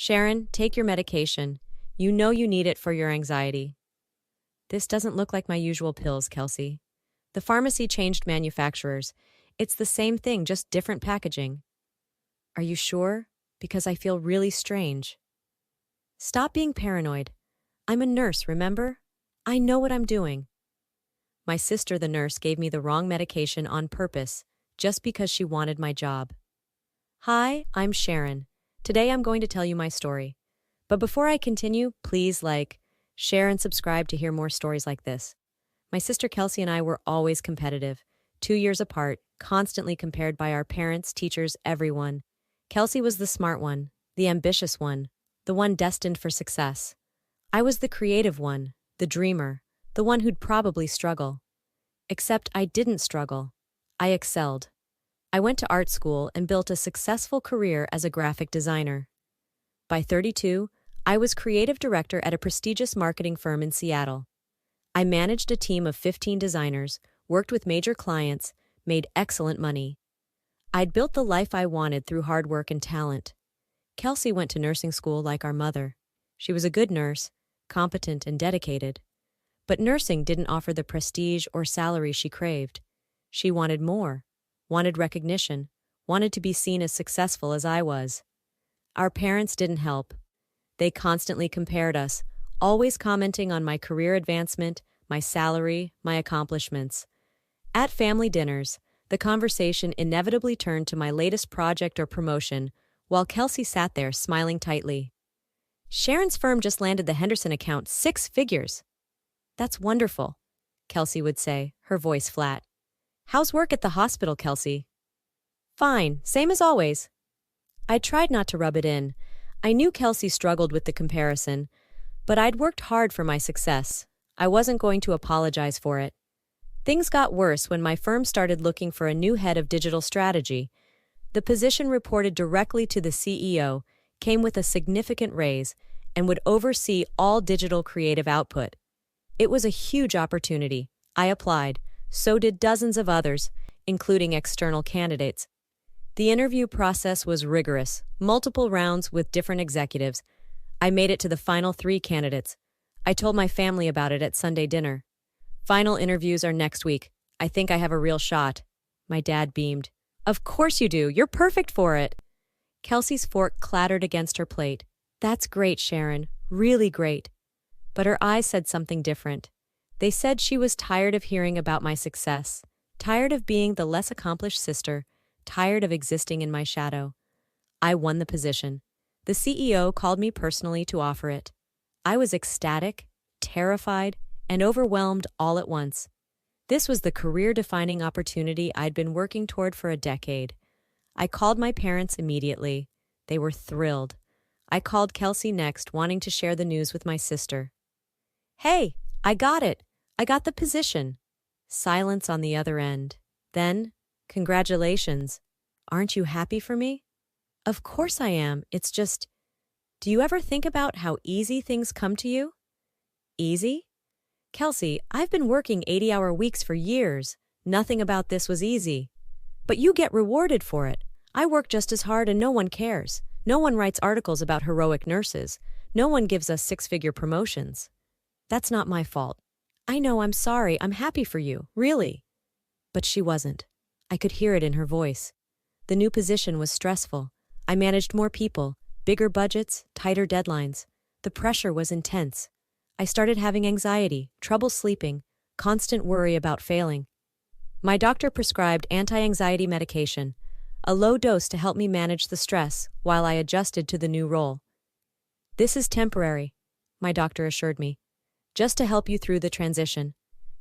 Sharon, take your medication. You know you need it for your anxiety. This doesn't look like my usual pills, Kelsey. The pharmacy changed manufacturers. It's the same thing, just different packaging. Are you sure? Because I feel really strange. Stop being paranoid. I'm a nurse, remember? I know what I'm doing. My sister, the nurse, gave me the wrong medication on purpose, just because she wanted my job. Hi, I'm Sharon. Today I'm going to tell you my story. But before I continue, please share and subscribe to hear more stories like this. My sister Kelsey and I were always competitive, 2 years apart, constantly compared by our parents, teachers, everyone. Kelsey was the smart one, the ambitious one, the one destined for success. I was the creative one, the dreamer, the one who'd probably struggle. Except I didn't struggle. I excelled. I went to art school and built a successful career as a graphic designer. By 32, I was creative director at a prestigious marketing firm in Seattle. I managed a team of 15 designers, worked with major clients, made excellent money. I'd built the life I wanted through hard work and talent. Kelsey went to nursing school like our mother. She was a good nurse, competent and dedicated. But nursing didn't offer the prestige or salary she craved. She wanted more, wanted recognition, wanted to be seen as successful as I was. Our parents didn't help. They constantly compared us, always commenting on my career advancement, my salary, my accomplishments. At family dinners, the conversation inevitably turned to my latest project or promotion, while Kelsey sat there smiling tightly. Sharon's firm just landed the Henderson account 6 figures. That's wonderful, Kelsey would say, her voice flat. How's work at the hospital, Kelsey? Fine, same as always. I tried not to rub it in. I knew Kelsey struggled with the comparison, but I'd worked hard for my success. I wasn't going to apologize for it. Things got worse when my firm started looking for a new head of digital strategy. The position reported directly to the CEO, came with a significant raise, and would oversee all digital creative output. It was a huge opportunity. I applied. So did dozens of others, including external candidates. The interview process was rigorous, multiple rounds with different executives. I made it to the final 3 candidates. I told my family about it at Sunday dinner. Final interviews are next week. I think I have a real shot. My dad beamed. Of course you do. You're perfect for it. Kelsey's fork clattered against her plate. That's great, Sharon. Really great. But her eyes said something different. They said she was tired of hearing about my success, tired of being the less accomplished sister, tired of existing in my shadow. I won the position. The CEO called me personally to offer it. I was ecstatic, terrified, and overwhelmed all at once. This was the career-defining opportunity I'd been working toward for a decade. I called my parents immediately. They were thrilled. I called Kelsey next, wanting to share the news with my sister. Hey, I got it. I got the position. Silence on the other end. Then, congratulations. Aren't you happy for me? Of course I am. It's just, do you ever think about how easy things come to you? Easy? Kelsey, I've been working 80-hour weeks for years. Nothing about this was easy. But you get rewarded for it. I work just as hard and no one cares. No one writes articles about heroic nurses. No one gives us 6-figure promotions. That's not my fault. I know, I'm sorry. I'm happy for you. Really. But she wasn't. I could hear it in her voice. The new position was stressful. I managed more people, bigger budgets, tighter deadlines. The pressure was intense. I started having anxiety, trouble sleeping, constant worry about failing. My doctor prescribed anti-anxiety medication, a low dose to help me manage the stress while I adjusted to the new role. This is temporary, my doctor assured me, just to help you through the transition.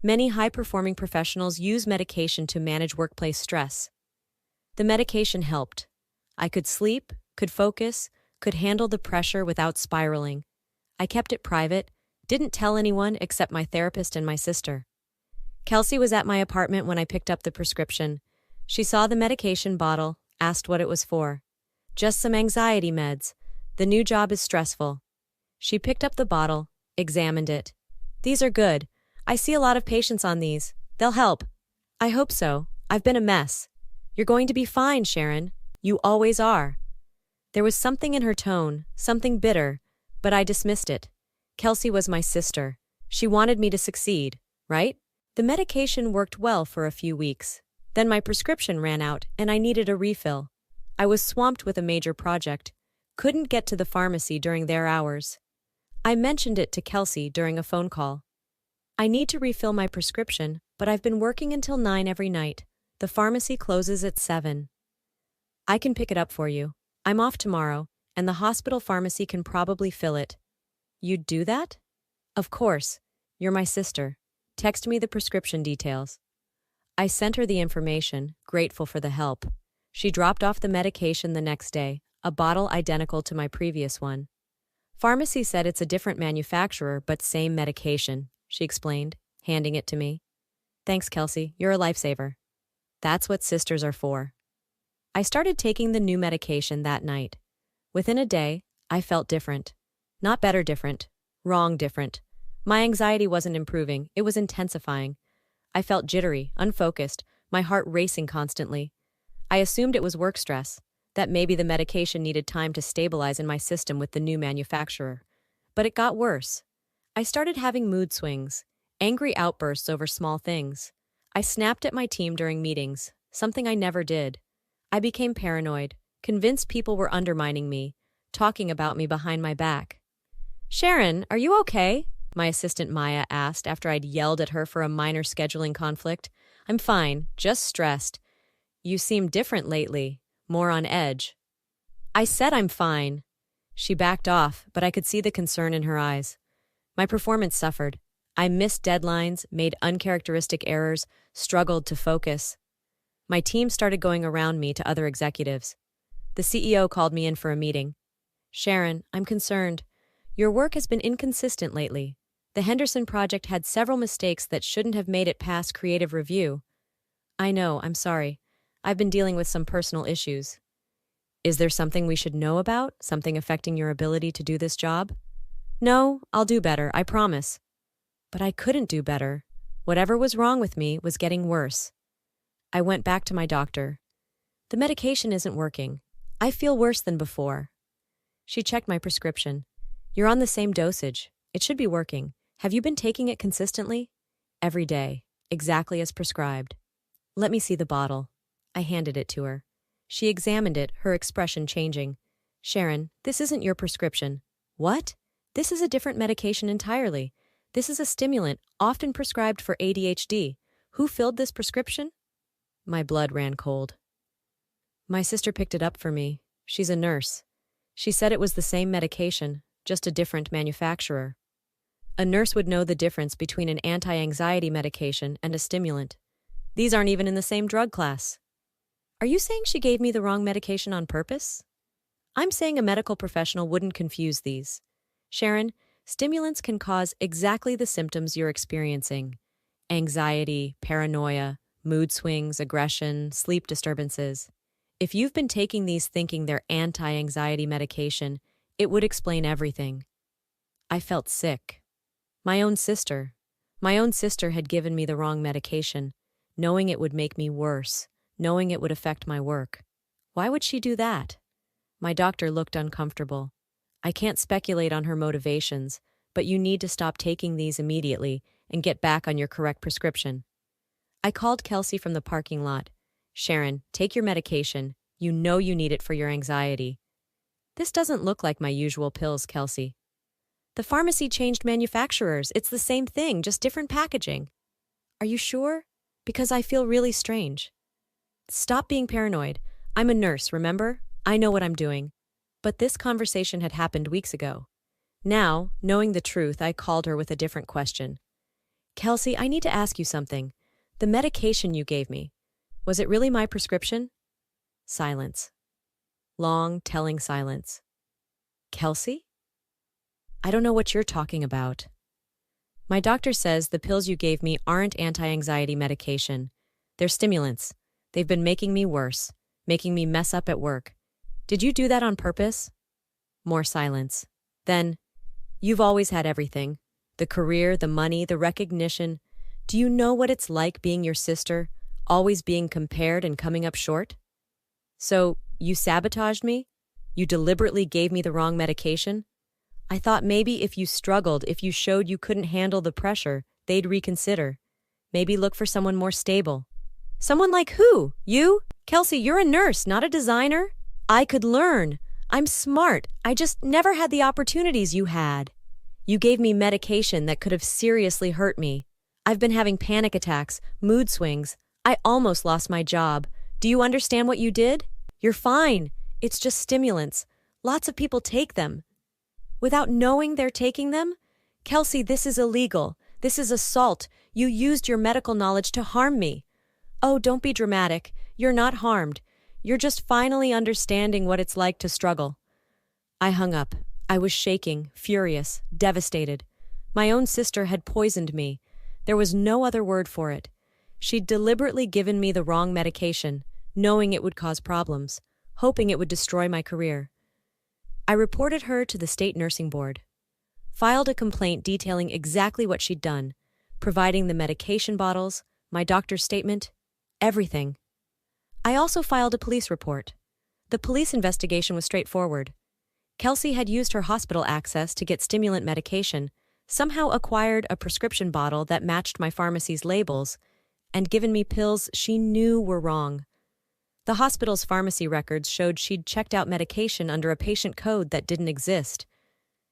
Many high-performing professionals use medication to manage workplace stress. The medication helped. I could sleep, could focus, could handle the pressure without spiraling. I kept it private, didn't tell anyone except my therapist and my sister. Kelsey was at my apartment when I picked up the prescription. She saw the medication bottle, asked what it was for. Just some anxiety meds. The new job is stressful. She picked up the bottle, examined it. These are good. I see a lot of patients on these. They'll help. I hope so. I've been a mess. You're going to be fine, Sharon. You always are. There was something in her tone, something bitter, but I dismissed it. Kelsey was my sister. She wanted me to succeed, right? The medication worked well for a few weeks. Then my prescription ran out and I needed a refill. I was swamped with a major project. Couldn't get to the pharmacy during their hours. I mentioned it to Kelsey during a phone call. I need to refill my prescription, but I've been working until 9 every night. The pharmacy closes at 7. I can pick it up for you. I'm off tomorrow, and the hospital pharmacy can probably fill it. You'd do that? Of course. You're my sister. Text me the prescription details. I sent her the information, grateful for the help. She dropped off the medication the next day, a bottle identical to my previous one. Pharmacy said it's a different manufacturer, but same medication, she explained, handing it to me. Thanks, Kelsey. You're a lifesaver. That's what sisters are for. I started taking the new medication that night. Within a day, I felt different. Not better different. Wrong different. My anxiety wasn't improving, it was intensifying. I felt jittery, unfocused, my heart racing constantly. I assumed it was work stress, that maybe the medication needed time to stabilize in my system with the new manufacturer. But it got worse. I started having mood swings, angry outbursts over small things. I snapped at my team during meetings, something I never did. I became paranoid, convinced people were undermining me, talking about me behind my back. Sharon, are you okay? My assistant Maya asked after I'd yelled at her for a minor scheduling conflict. I'm fine, just stressed. You seem different lately, more on edge. I said I'm fine. She backed off, but I could see the concern in her eyes. My performance suffered. I missed deadlines, made uncharacteristic errors, struggled to focus. My team started going around me to other executives. The CEO called me in for a meeting. Sharon, I'm concerned. Your work has been inconsistent lately. The Henderson project had several mistakes that shouldn't have made it past creative review. I know, I'm sorry. I've been dealing with some personal issues. Is there something we should know about? Something affecting your ability to do this job? No, I'll do better, I promise. But I couldn't do better. Whatever was wrong with me was getting worse. I went back to my doctor. The medication isn't working. I feel worse than before. She checked my prescription. You're on the same dosage. It should be working. Have you been taking it consistently? Every day, exactly as prescribed. Let me see the bottle. I handed it to her. She examined it, her expression changing. Sharon, this isn't your prescription. What? This is a different medication entirely. This is a stimulant, often prescribed for ADHD. Who filled this prescription? My blood ran cold. My sister picked it up for me. She's a nurse. She said it was the same medication, just a different manufacturer. A nurse would know the difference between an anti-anxiety medication and a stimulant. These aren't even in the same drug class. Are you saying she gave me the wrong medication on purpose? I'm saying a medical professional wouldn't confuse these. Sharon, stimulants can cause exactly the symptoms you're experiencing. Anxiety, paranoia, mood swings, aggression, sleep disturbances. If you've been taking these thinking they're anti-anxiety medication, it would explain everything. I felt sick. My own sister had given me the wrong medication, knowing it would make me worse, knowing it would affect my work. Why would she do that? My doctor looked uncomfortable. I can't speculate on her motivations, but you need to stop taking these immediately and get back on your correct prescription. I called Kelsey from the parking lot. Sharon, take your medication. You know you need it for your anxiety. This doesn't look like my usual pills, Kelsey. The pharmacy changed manufacturers. It's the same thing, just different packaging. Are you sure? Because I feel really strange. Stop being paranoid. I'm a nurse, remember? I know what I'm doing. But this conversation had happened weeks ago. Now, knowing the truth, I called her with a different question. Kelsey, I need to ask you something. The medication you gave me, was it really my prescription? Silence. Long, telling silence. Kelsey? I don't know what you're talking about. My doctor says the pills you gave me aren't anti-anxiety medication. They're stimulants. They've been making me worse, making me mess up at work. Did you do that on purpose? More silence. Then, you've always had everything. The career, the money, the recognition. Do you know what it's like being your sister, always being compared and coming up short? So, you sabotaged me? You deliberately gave me the wrong medication? I thought maybe if you struggled, if you showed you couldn't handle the pressure, they'd reconsider. Maybe look for someone more stable. Someone like who? You? Kelsey, you're a nurse, not a designer. I could learn. I'm smart. I just never had the opportunities you had. You gave me medication that could have seriously hurt me. I've been having panic attacks, mood swings. I almost lost my job. Do you understand what you did? You're fine. It's just stimulants. Lots of people take them. Without knowing they're taking them? Kelsey, this is illegal. This is assault. You used your medical knowledge to harm me. Oh, don't be dramatic. You're not harmed. You're just finally understanding what it's like to struggle. I hung up. I was shaking, furious, devastated. My own sister had poisoned me. There was no other word for it. She'd deliberately given me the wrong medication, knowing it would cause problems, hoping it would destroy my career. I reported her to the state nursing board, filed a complaint detailing exactly what she'd done, providing the medication bottles, my doctor's statement, everything. I also filed a police report. The police investigation was straightforward. Kelsey had used her hospital access to get stimulant medication, somehow acquired a prescription bottle that matched my pharmacy's labels, and given me pills she knew were wrong. The hospital's pharmacy records showed she'd checked out medication under a patient code that didn't exist.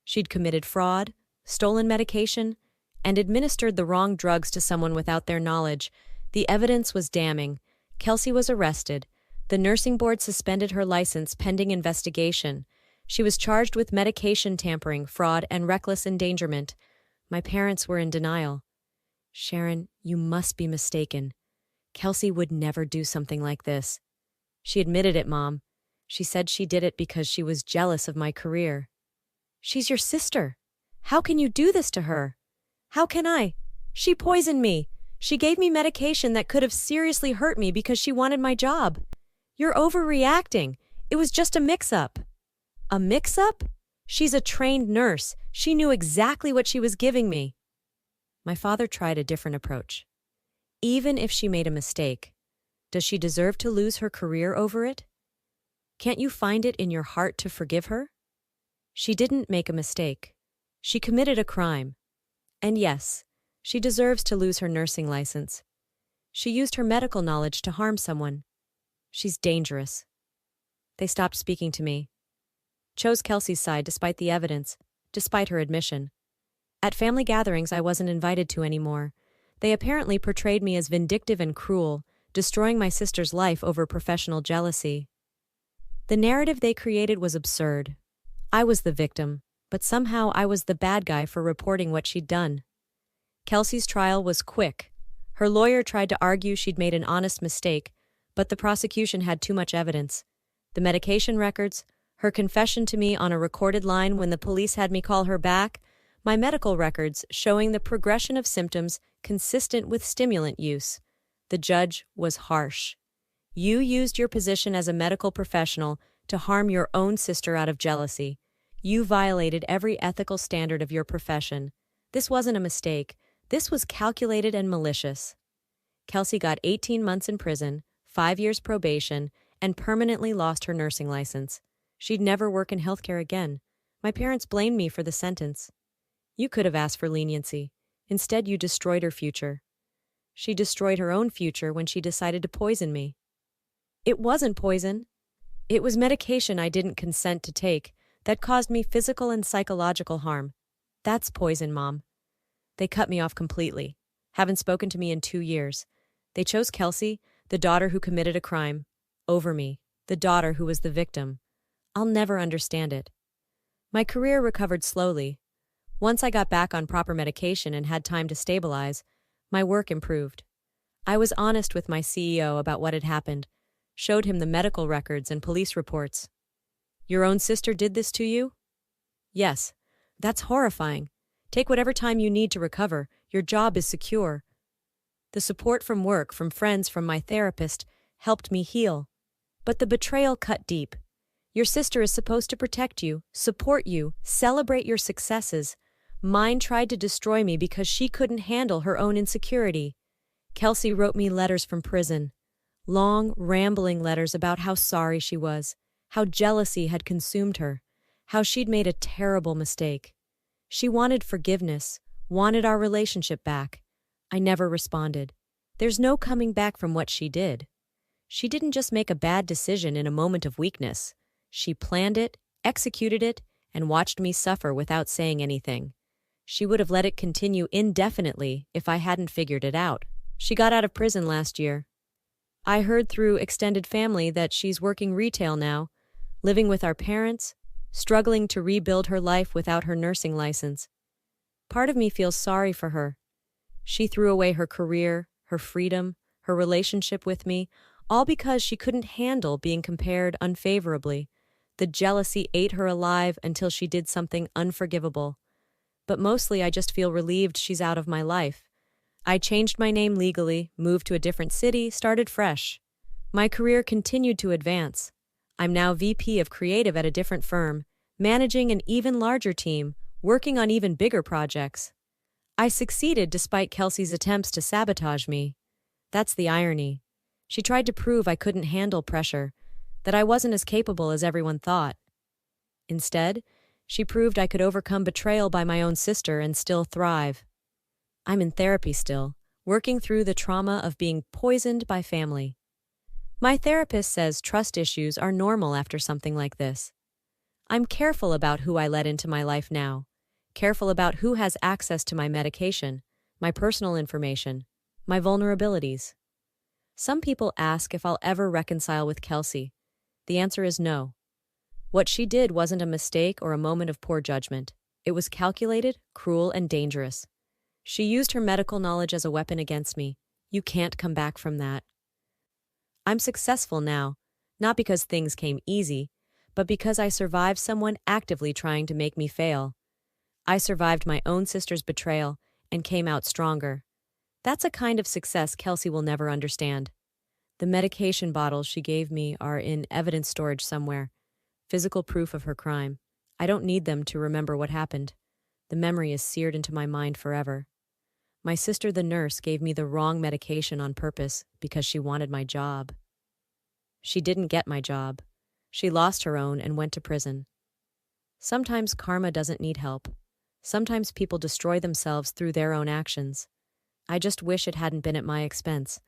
She'd committed fraud, stolen medication, and administered the wrong drugs to someone without their knowledge. The evidence was damning. Kelsey was arrested. The nursing board suspended her license pending investigation. She was charged with medication tampering, fraud, and reckless endangerment. My parents were in denial. Sharon, you must be mistaken. Kelsey would never do something like this. She admitted it, Mom. She said she did it because she was jealous of my career. She's your sister. How can you do this to her? How can I? She poisoned me. She gave me medication that could have seriously hurt me because she wanted my job. You're overreacting. It was just a mix-up. A mix-up? She's a trained nurse. She knew exactly what she was giving me. My father tried a different approach. Even if she made a mistake, does she deserve to lose her career over it? Can't you find it in your heart to forgive her? She didn't make a mistake. She committed a crime. And yes, she deserves to lose her nursing license. She used her medical knowledge to harm someone. She's dangerous. They stopped speaking to me. Chose Kelsey's side despite the evidence, despite her admission. At family gatherings I wasn't invited to anymore. They apparently portrayed me as vindictive and cruel, destroying my sister's life over professional jealousy. The narrative they created was absurd. I was the victim, but somehow I was the bad guy for reporting what she'd done. Kelsey's trial was quick. Her lawyer tried to argue she'd made an honest mistake, but the prosecution had too much evidence. The medication records, her confession to me on a recorded line when the police had me call her back, my medical records showing the progression of symptoms consistent with stimulant use. The judge was harsh. You used your position as a medical professional to harm your own sister out of jealousy. You violated every ethical standard of your profession. This wasn't a mistake. This was calculated and malicious. Kelsey got 18 months in prison, 5 years probation, and permanently lost her nursing license. She'd never work in healthcare again. My parents blamed me for the sentence. You could have asked for leniency. Instead, you destroyed her future. She destroyed her own future when she decided to poison me. It wasn't poison. It was medication I didn't consent to take that caused me physical and psychological harm. That's poison, Mom. They cut me off completely. Haven't spoken to me in 2 years. They chose Kelsey, the daughter who committed a crime, over me, the daughter who was the victim. I'll never understand it. My career recovered slowly. Once I got back on proper medication and had time to stabilize, my work improved. I was honest with my CEO about what had happened, showed him the medical records and police reports. Your own sister did this to you? Yes. That's horrifying. Take whatever time you need to recover. Your job is secure. The support from work, from friends, from my therapist helped me heal. But the betrayal cut deep. Your sister is supposed to protect you, support you, celebrate your successes. Mine tried to destroy me because she couldn't handle her own insecurity. Kelsey wrote me letters from prison. Long, rambling letters about how sorry she was, how jealousy had consumed her, how she'd made a terrible mistake. She wanted forgiveness, wanted our relationship back. I never responded. There's no coming back from what she did. She didn't just make a bad decision in a moment of weakness. She planned it, executed it, and watched me suffer without saying anything. She would have let it continue indefinitely if I hadn't figured it out. She got out of prison last year. I heard through extended family that she's working retail now, living with our parents, struggling to rebuild her life without her nursing license. Part of me feels sorry for her. She threw away her career, her freedom, her relationship with me, all because she couldn't handle being compared unfavorably. The jealousy ate her alive until she did something unforgivable. But mostly I just feel relieved she's out of my life. I changed my name legally, moved to a different city, started fresh. My career continued to advance. I'm now VP of Creative at a different firm, managing an even larger team, working on even bigger projects. I succeeded despite Kelsey's attempts to sabotage me. That's the irony. She tried to prove I couldn't handle pressure, that I wasn't as capable as everyone thought. Instead, she proved I could overcome betrayal by my own sister and still thrive. I'm in therapy still, working through the trauma of being poisoned by family. My therapist says trust issues are normal after something like this. I'm careful about who I let into my life now, careful about who has access to my medication, my personal information, my vulnerabilities. Some people ask if I'll ever reconcile with Kelsey. The answer is no. What she did wasn't a mistake or a moment of poor judgment. It was calculated, cruel, and dangerous. She used her medical knowledge as a weapon against me. You can't come back from that. I'm successful now, not because things came easy, but because I survived someone actively trying to make me fail. I survived my own sister's betrayal and came out stronger. That's a kind of success Kelsey will never understand. The medication bottles she gave me are in evidence storage somewhere, physical proof of her crime. I don't need them to remember what happened. The memory is seared into my mind forever. My sister, the nurse, gave me the wrong medication on purpose because she wanted my job. She didn't get my job. She lost her own and went to prison. Sometimes karma doesn't need help. Sometimes people destroy themselves through their own actions. I just wish it hadn't been at my expense.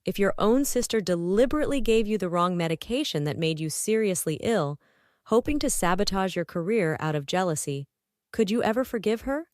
If your own sister deliberately gave you the wrong medication that made you seriously ill, hoping to sabotage your career out of jealousy, could you ever forgive her?